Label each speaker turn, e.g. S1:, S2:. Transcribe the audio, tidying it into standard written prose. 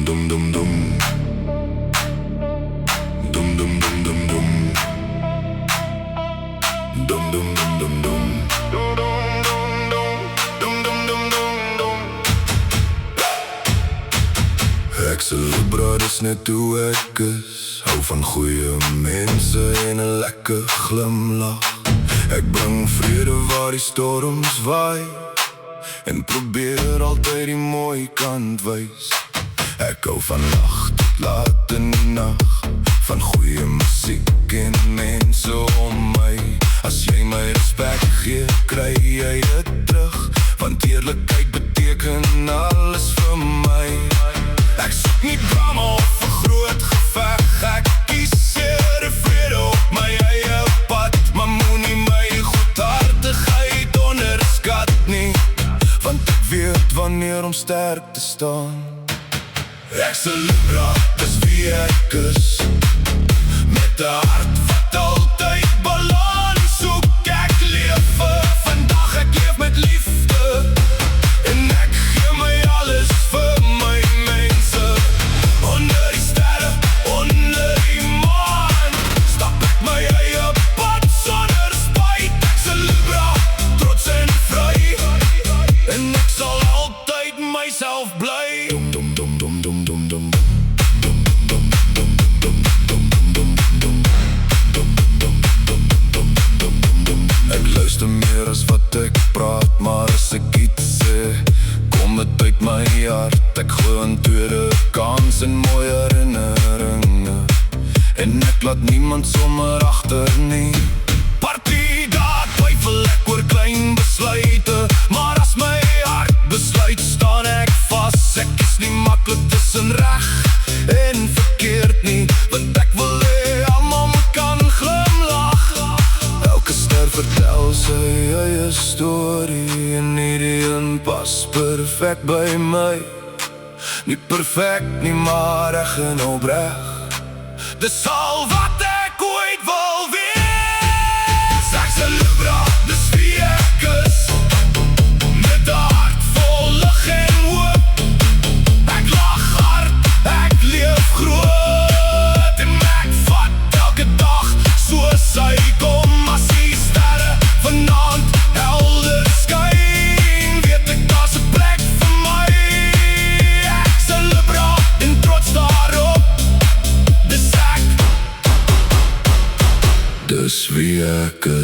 S1: dum dum dum dum. Dum dum dum dum dum. Dum dum dum dum dum. Dum dum dum dum dum. Ek celebreer dis net hoe ek is. Hou van goeie mense en 'n lekker glimlach. Ek bring vrede waar die storms waai en probeer altyd die mooi kant wys. Ek hou van lag tot laat in die nag, van goeie musiek en mense om my. As jy my respek gee, kry jy dit terug, want eerlikheid beteken alles vir my. Ek soek nie drama of 'n groot geveg, ek kies eerder vrede op my eie pad. Maar moenie my goedhartigheid onderskat nie, want ek weet wanneer om sterk te staan. Ek celebreer, dis wie ek is, met 'n hart wat altyd balans soek. Ek leef vir vandag, ek leef met liefde, en ek gee my alles vir my mense. Onder die sterre, onder die maan, stap ek my eie pad sonder spyt. Ek celebreer, trots en vry, en ek sal altyd myself bly. Dum dum dum dum dum dum. Ek luister meer as wat ek praat, maar as ek iets sê, kom het uit my hart. Ek glo in tweede kans en mooie herinneringe, en ek laat niemand sommer agter nie. Party daar twyfel ek oor klein besluite, maar as my hart besluit, staan ek vas. Ek is nie maklik tussen reg en verkeerd nie, want ek wil hê almal moet kan glimlach. Elke ster vertel sy eie storie, en nie die een pas perfek by my. Nie perfek nie, maar reg en opreg. Dis al wat ek ooit wil wees. Ek celebreer, dis wie ek is, met 'n hart vol lig en hoop. Ek lag hard, ek leef groot, en ek vat elke dag soos hy kom. As die sterre vanaand helder skyn, weet ek daar's 'n plek vir my. Ek celebreer en trots daarop, dis wie ek is.